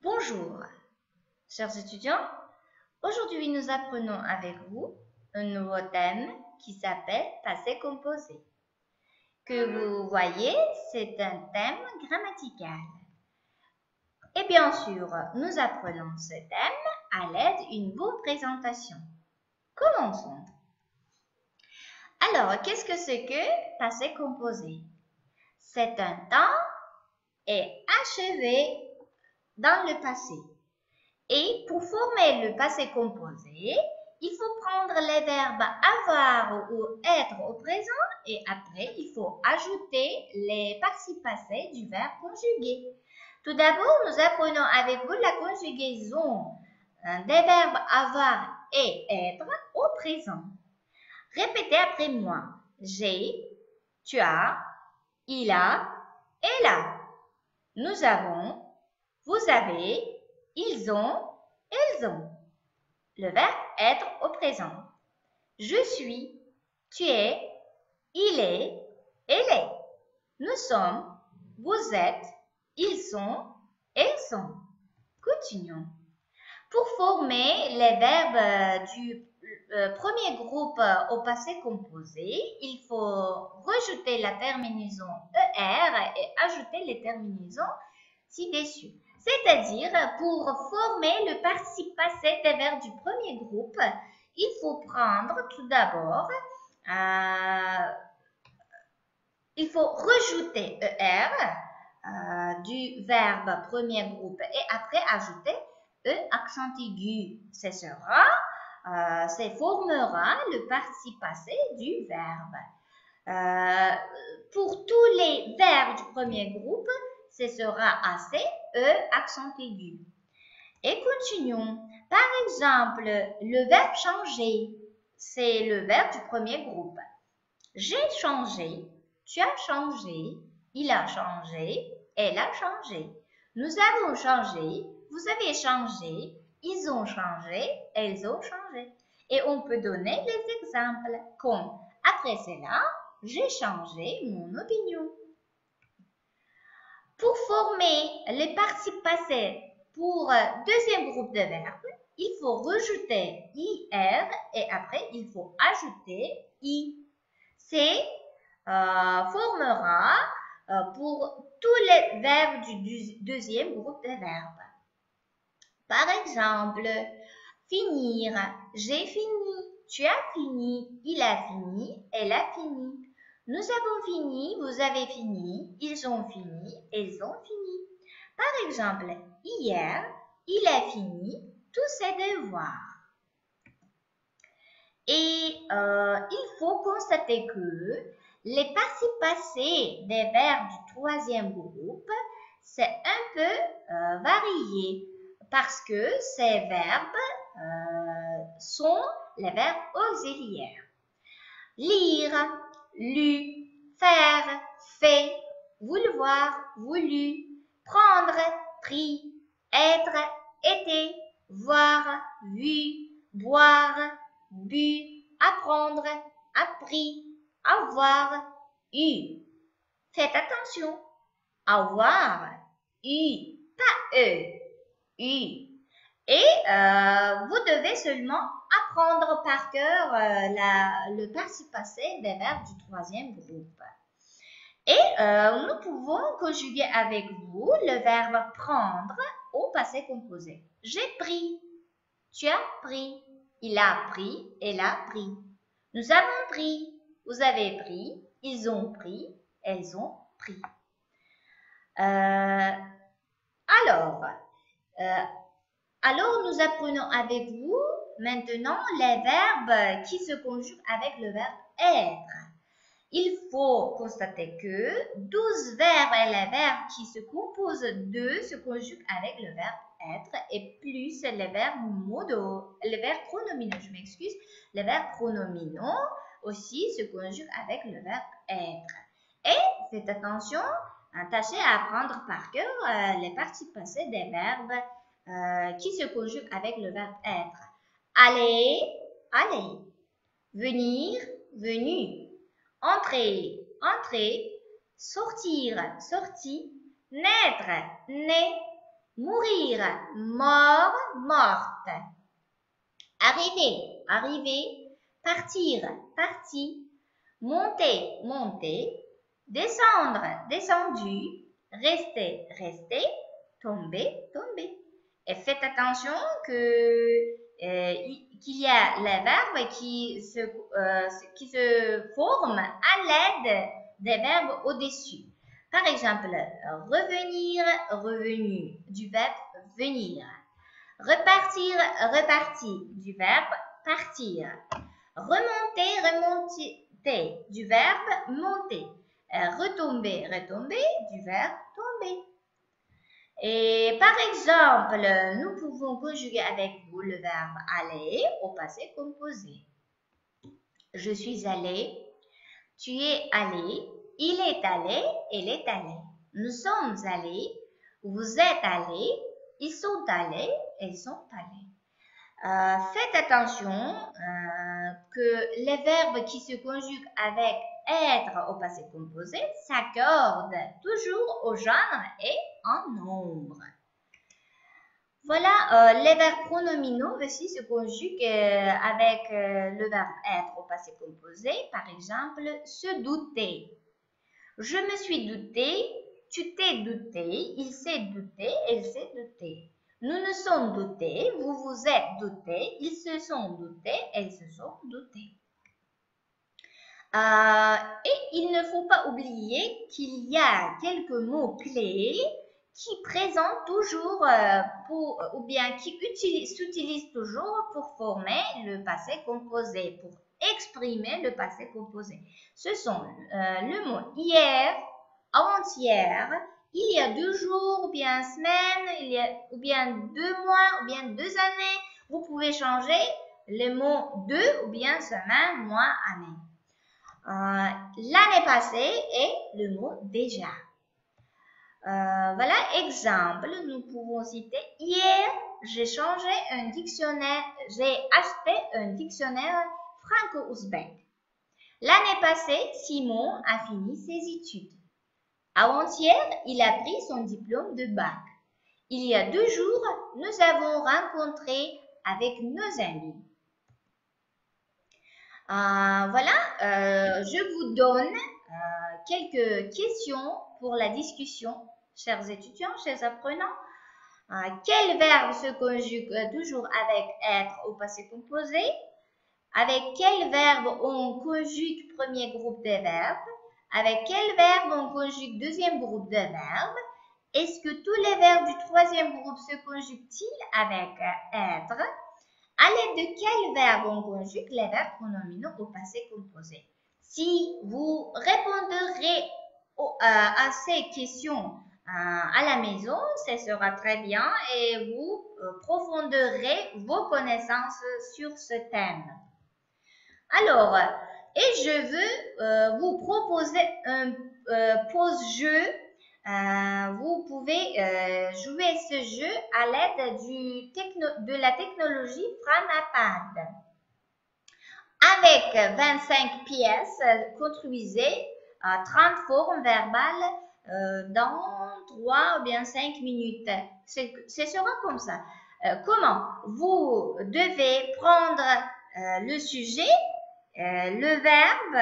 Bonjour, chers étudiants. Aujourd'hui, nous apprenons avec vous un nouveau thème qui s'appelle passé composé. Que vous voyez, c'est un thème grammatical. Et bien sûr, nous apprenons ce thème à l'aide d'une bonne présentation. Commençons. Alors, qu'est-ce que c'est que passé composé? C'est un temps et achevé dans le passé. Et pour former le passé composé, il faut prendre les verbes avoir ou être au présent et après, il faut ajouter les participes passés du verbe conjugué. Tout d'abord, nous apprenons avec vous la conjugaison des verbes avoir et être au présent. Répétez après moi. J'ai, tu as, il a, elle a. Nous avons, vous avez, ils ont, elles ont. Le verbe être au présent. Je suis, tu es, il est, elle est. Nous sommes, vous êtes, ils sont, elles sont. Continuons. Pour former les verbes du premier groupe au passé composé, il faut rejeter la terminaison ER et ajouter les terminaisons ci-dessus. C'est-à-dire, pour former le participe passé des verbes du premier groupe, il faut prendre tout d'abord, il faut rajouter ER du verbe premier groupe et après ajouter E accent aigu. Ce sera, formera le participe passé du verbe. Pour tous les verbes du premier groupe, ce sera AC, E accent aigu. Et continuons. Par exemple, le verbe changer, c'est le verbe du premier groupe. J'ai changé, tu as changé, il a changé, elle a changé. Nous avons changé, vous avez changé, ils ont changé, elles ont changé. Et on peut donner des exemples comme après cela, j'ai changé mon opinion. Pour former les participes passés pour deuxième groupe de verbes, il faut rajouter IR et après il faut ajouter I. C'est formera pour tous les verbes du deuxième groupe de verbes. Par exemple, finir, j'ai fini, tu as fini, il a fini, elle a fini. Nous avons fini, vous avez fini, ils ont fini, elles ont fini. Par exemple, hier, il a fini tous ses devoirs. Et il faut constater que les participes passés des verbes du troisième groupe, c'est un peu varié parce que ces verbes sont les verbes auxiliaires. Lire, lu, faire, fait, vouloir, voulu, prendre, pris, être, été, voir, vu, boire, bu, apprendre, appris, avoir, eu. Faites attention. Avoir, eu, pas e, eu. Et vous devez seulement apprendre par cœur le participe passé des verbes du troisième groupe. Et nous pouvons conjuguer avec vous le verbe prendre au passé composé. J'ai pris, tu as pris, il a pris, elle a pris. Nous avons pris, vous avez pris, ils ont pris, elles ont pris. Alors, nous apprenons avec vous maintenant les verbes qui se conjuguent avec le verbe être. Il faut constater que 12 verbes et les verbes qui se composent de se conjuguent avec le verbe être et plus les verbes modaux, les verbes pronominaux, je m'excuse, les verbes pronominaux aussi se conjuguent avec le verbe être. Et faites attention, tâchez à apprendre par cœur les participes passés des verbes qui se conjuguent avec le verbe être. Aller, aller. Venir, venu. Entrer, entrer. Sortir, sorti. Naître, né. Mourir, mort, morte. Arriver, arriver. Partir, parti. Monter, monter. Descendre, descendu. Rester, rester. Tomber, tomber. Et faites attention qu'il y a les verbes qui se forment à l'aide des verbes au-dessus. Par exemple, revenir, revenu, du verbe venir. Repartir, reparti, du verbe partir. Remonter, remonter, du verbe monter. Retomber, retomber, du verbe tomber. Et par exemple, nous pouvons conjuguer avec vous le verbe aller au passé composé. Je suis allé, tu es allé, il est allé, elle est allée. Nous sommes allés, vous êtes allés, ils sont allés, elles sont allées. Faites attention que les verbes qui se conjuguent avec être au passé composé s'accordent toujours au genre et en nombre. Voilà, les verbes pronominaux aussi se conjuguent avec le verbe être au passé composé. Par exemple, se douter. Je me suis douté, tu t'es douté, il s'est douté, elle s'est doutée. Nous nous sommes doutés, vous vous êtes doutés, ils se sont doutés, elles se sont doutées. Et il ne faut pas oublier qu'il y a quelques mots clés qui présentent toujours ou bien qui s'utilisent toujours pour former le passé composé, pour exprimer le passé composé. Ce sont le mot hier, avant-hier, il y a 2 jours, ou bien semaine, ou bien 2 mois, ou bien 2 années. Vous pouvez changer le mot de ou bien semaine, mois, année. L'année passée et le mot déjà. Voilà, exemple, nous pouvons citer hier, j'ai changé un dictionnaire, j'ai acheté un dictionnaire franco-ouzbek. L'année passée, Simon a fini ses études. Avant-hier, il a pris son diplôme de bac. Il y a 2 jours, nous avons rencontré avec nos amis. Voilà, je vous donne quelques questions pour la discussion, chers étudiants, chers apprenants. Quel verbe se conjugue toujours avec être au passé composé? Avec quel verbe on conjugue premier groupe de verbes? Avec quel verbe on conjugue deuxième groupe de verbes? Est-ce que tous les verbes du troisième groupe se conjuguent-ils avec être? À l'aide de quel verbe on conjugue les verbes pronominaux au passé composé? Si vous répondrez à ces questions à la maison, ce sera très bien et vous profonderez vos connaissances sur ce thème. Alors, et je veux vous proposer un pause-jeu. Vous pouvez jouer ce jeu à l'aide de la technologie Franapad. Avec 25 pièces, construisez 30 formes verbales dans 3 ou bien 5 minutes. Ce sera comme ça. Comment? Vous devez prendre le sujet, le verbe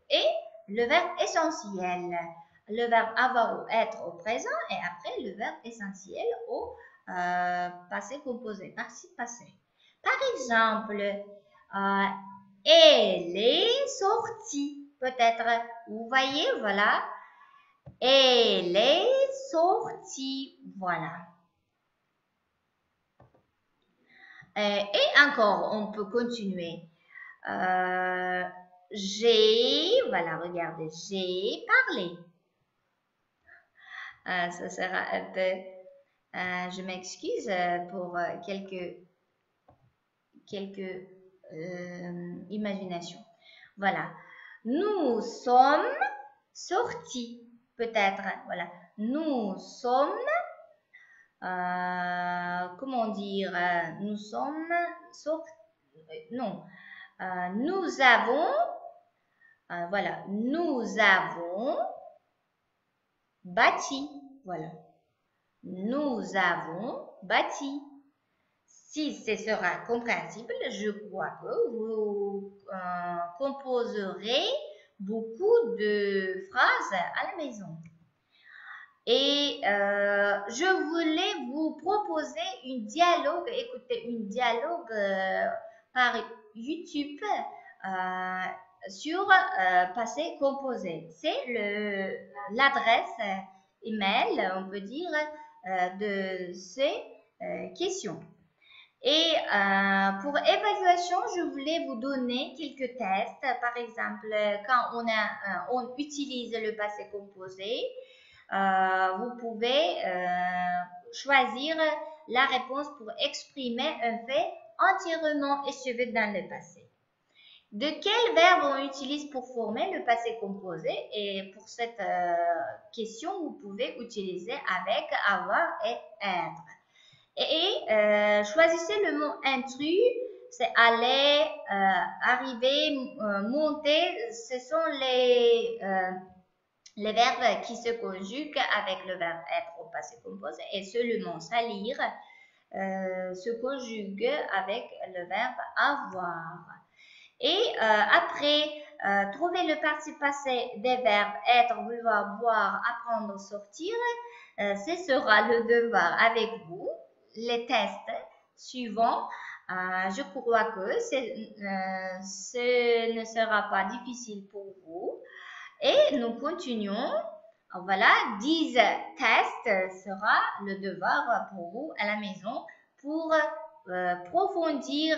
et le verbe essentiel. Le verbe avoir ou être au présent et après le verbe essentiel au passé composé, participe passé. Par exemple, elle est sortie. Peut-être, vous voyez, voilà. Elle est sortie, voilà. Et encore, on peut continuer. Voilà, regardez, j'ai parlé. Ça sera un peu, je m'excuse pour quelques imaginations. Voilà. Nous sommes sortis. Peut-être, voilà. Nous sommes, comment dire, nous sommes sortis. Non. Nous avons, voilà. Nous avons bâti. Voilà. Nous avons bâti. Si ce sera compréhensible, je crois que vous composerez beaucoup de phrases à la maison. Et je voulais vous proposer une dialogue, écoutez, une dialogue par YouTube sur passé composé. C'est l'adresse email, on peut dire, de ces questions. Et pour évaluation, je voulais vous donner quelques tests. Par exemple, quand on utilise le passé composé, vous pouvez choisir la réponse pour exprimer un fait entièrement achevé dans le passé. De quel verbe on utilise pour former le passé composé? Et pour cette question, vous pouvez utiliser avec avoir et être. Et choisissez le mot intrus, c'est aller, arriver, monter. Ce sont les verbes qui se conjuguent avec le verbe être au passé composé et seulement salir se conjugue avec le verbe avoir. Et après, trouver le participe passé des verbes être, vouloir, boire, apprendre, sortir, ce sera le devoir avec vous. Les tests suivants, je crois que ce ne sera pas difficile pour vous. Et nous continuons. Voilà, 10 tests sera le devoir pour vous à la maison pour approfondir,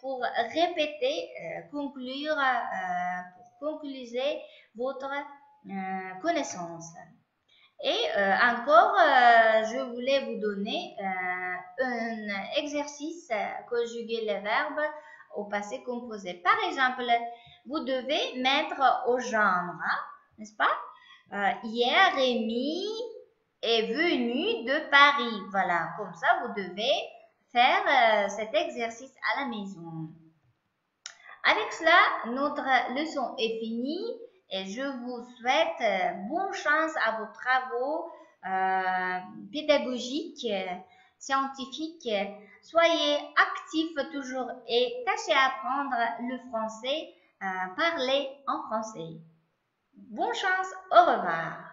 pour répéter, conclure, pour concluser votre connaissance. Et encore, je voulais vous donner un exercice conjuguer les verbes au passé composé. Par exemple, vous devez mettre au genre, hein, n'est-ce pas? Hier, Rémi est venu de Paris. Voilà, comme ça, vous devez faire cet exercice à la maison. Avec cela, notre leçon est finie et je vous souhaite bonne chance à vos travaux pédagogiques, scientifiques. Soyez actifs toujours et tâchez à apprendre le français, parler en français. Bonne chance, au revoir.